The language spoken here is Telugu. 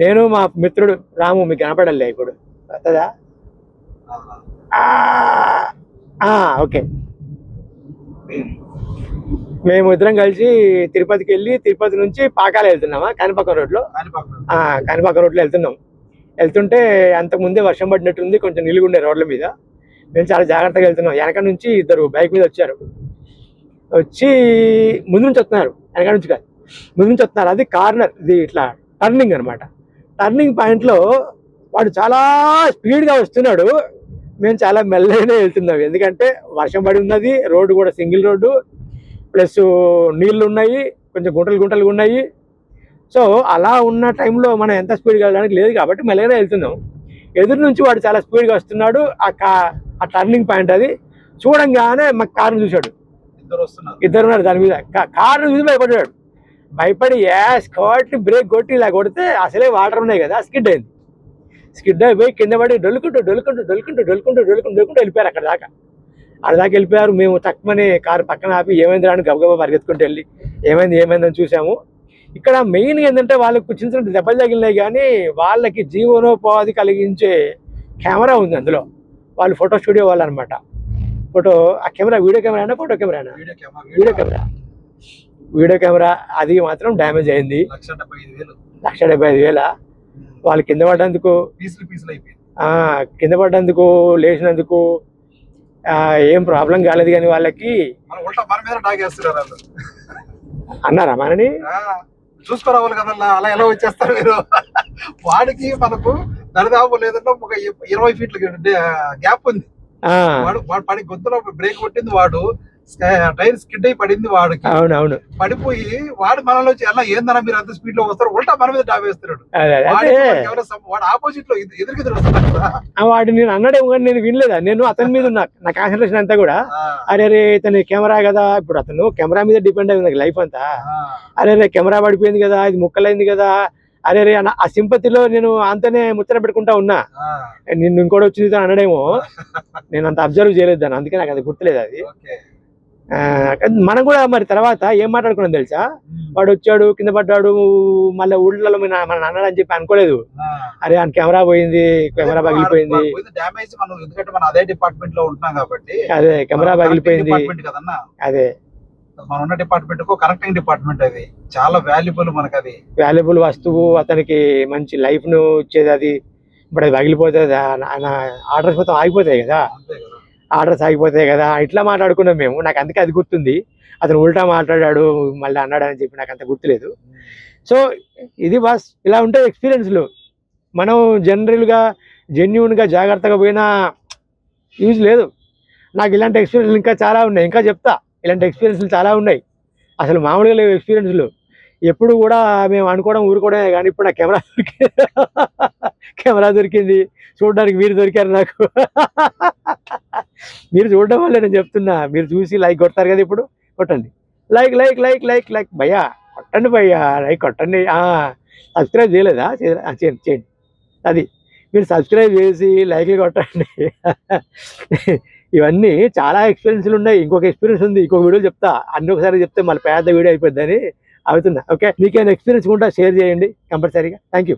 నేను మా మిత్రుడు రాము, మీకు కనపడలే ఇప్పుడు వస్తుందా? ఓకే. మేము ఇద్దరం కలిసి తిరుపతికి వెళ్ళి తిరుపతి నుంచి పాకాల వెళ్తున్నామా, కాణిపాకం రోడ్లో. కాణిపాకం రోడ్లో వెళ్తుంటే అంతకుముందే వర్షం పడినట్టుంది, కొంచెం నిలుగుండే రోడ్ల మీద. మేము చాలా జాగ్రత్తగా వెళ్తున్నాం. వెనక నుంచి ఇద్దరు బైక్ మీద వచ్చి ముందు నుంచి వస్తున్నారు, వెనక నుంచి కాదు, ముందు నుంచి వస్తున్నారు. అది కార్నర్, ఇది ఇట్లా టర్నింగ్ అనమాట. టర్నింగ్ పాయింట్లో వాడు చాలా స్పీడ్గా వస్తున్నాడు, మేము చాలా మెల్లగానే వెళ్తున్నాం. ఎందుకంటే వర్షం పడి ఉన్నది, రోడ్డు కూడా సింగిల్ రోడ్డు, ప్లస్ నీళ్లు ఉన్నాయి, కొంచెం గుంటలు ఉన్నాయి. సో అలా ఉన్న టైంలో మనం ఎంత స్పీడ్గా వెళ్ళడానికి లేదు కాబట్టి మెల్లగానే వెళ్తున్నాం. ఎదురు నుంచి వాడు చాలా స్పీడ్గా వస్తున్నాడు. ఆ టర్నింగ్ పాయింట్ అది చూడంగానే మాకు కారును చూశాడు, ఇద్దరు ఉన్నారు దాని మీద. కారును చూసి భయపడి కొట్టి బ్రేక్ కొట్టి ఇలా కొడితే అసలే వాటర్ ఉన్నాయి కదా, స్కిడ్ అయిపోయి కింద పడి డొల్లుకుంటూ వెళ్ళిపోయారు. అక్కడ దాకా వెళ్ళిపోయారు. మేము తక్కువని కారు పక్కన ఆపి ఏమైంది రాని గబగబా పరిగెత్తుకుంటూ వెళ్ళి ఏమైందని చూసాము. ఇక్కడ మెయిన్ ఏంటంటే వాళ్ళకు చిన్న చిన్న దెబ్బలు తగిలినాయి, కానీ వాళ్ళకి జీవనోపాధి కలిగించే కెమెరా ఉంది అందులో. వాళ్ళు ఫోటో స్టూడియో వాళ్ళు అనమాట. ఆ కెమెరా వీడియో కెమెరానా ఫోటో కెమెరానా? వీడియో కెమెరా అది మాత్రం డ్యామేజ్ అయింది. 1,75,000. వాళ్ళు కింద పడ్డందుకు లేచినందుకు ఏం ప్రాబ్లం కాలేదు, కానీ వాళ్ళకి అన్నారా మనని చూసుకోరావాలి కదల్లా, అలా ఎలా వచ్చేస్తారు మీరు? వాడికి మనకు దరిదాపు లేదంటే ఒక 20 ఫీట్ల గ్యాప్ ఉంది. వాడు పడి గొంతులో బ్రేక్ కొట్టింది, వాడు టైర్ స్కిడ్ అయి పడింది వాడికి. అవునవును, పడిపోయి వాడు మనలో ఎలా ఏందన్నా మీరు అంత స్పీడ్ లో వస్తారు, ఉల్టా మన మీద డాబేస్తున్నాడు. వాడు ఆపోజిట్ లో ఎదురుకెదురు వస్తున్నాడు. వాడు నేను అన్నాడేమో కానీ నేను వినలేదా. నేను అతని మీద ఉన్నా, నా కాన్సన్ట్రేషన్ అంతా కూడా అరే ఇతని కెమెరా కదా, ఇప్పుడు అతను కెమెరా మీద డిపెండ్ అయింది లైఫ్ అంతా. అరే కెమెరా పడిపోయింది కదా, ఇది ముక్కలైంది కదా, అరే ఆ సింపతిలో నేను అంతనే ముచ్చట పెట్టుకుంటా ఉన్నా. నిన్ను ఇంకోటి వచ్చింది అన్నాడేమో, నేను అంత అబ్జర్వ్ చేయలేదు దాన్ని, అందుకే నాకు అది గుర్తులేదు. అది మనం కూడా మరి తర్వాత ఏం మాట్లాడుకున్నాం తెలుసా? వాడు వచ్చాడు, కింద పడ్డాడు, మళ్ళీ ఊళ్ళలో మన అన్నాడు అని చెప్పి అనుకోలేదు. అరే ఆయన కెమెరా పోయింది, కెమెరా పగిలిపోయింది. అదే డిపార్ట్మెంట్ లో ఉంటున్నాం కాబట్టి అదే కెమెరా పగిలిపోయింది. అదే మనం ఉన్న డిపార్ట్మెంట్ కరెక్టింగ్ డిపార్ట్మెంట్, అది చాలా వాల్యుబుల్ మనకు, అది వాల్యుబుల్ వస్తువు. అతనికి మంచి లైఫ్ ను ఇచ్చేది అది. ఇప్పుడు అది పగిలిపోతుంది, ఆర్డర్స్ మొత్తం ఆగిపోతాయి కదా, ఇట్లా మాట్లాడుకున్నాం మేము. నాకు అందుకే అది గుర్తుంది. అతను ఉల్టా మాట్లాడాడు మళ్ళీ అన్నాడు అని చెప్పి నాకు అంత గుర్తులేదు. సో ఇది బాస్, ఇలా ఉంటాయి ఎక్స్పీరియన్స్లు. మనం జెన్యూన్గా జాగ్రత్తగా పోయినా యూజ్ లేదు. నాకు ఇలాంటి ఎక్స్పీరియన్స్లు ఇంకా చాలా ఉన్నాయి, ఇంకా చెప్తా. ఇలాంటి ఎక్స్పీరియన్స్లు చాలా ఉన్నాయి, అసలు మామూలుగా లేవు ఎక్స్పీరియన్స్లు. ఎప్పుడు కూడా మేము అనుకోవడం ఊరుకోవడమే, కానీ ఇప్పుడు నాకు కెమెరా దొరికింది, చూడడానికి మీరు దొరికారు నాకు. మీరు చూడడం వల్ల నేను చెప్తున్నా. మీరు చూసి లైక్ కొడతారు కదా, ఇప్పుడు కొట్టండి, లైక్ భయ్యా కొట్టండి, భయ్యా లైక్ కొట్టండి. సబ్స్క్రైబ్ చేయలేదా? చేయండి. అది మీరు సబ్స్క్రైబ్ చేసి లైక్లు కొట్టండి. ఇవన్నీ చాలా ఎక్స్పీరియన్స్లు ఉన్నాయి. ఇంకొక ఎక్స్పీరియన్స్ ఉంది, ఇంకొక వీడియో చెప్తా. అన్ని ఒకసారి చెప్తే మళ్ళీ పెద్ద వీడియో అయిపోద్దని అవుతున్నా. ఓకే, మీకేమైనా ఎక్స్పీరియన్స్ ఉంటే షేర్ చేయండి కంపల్సరీగా. Thank you.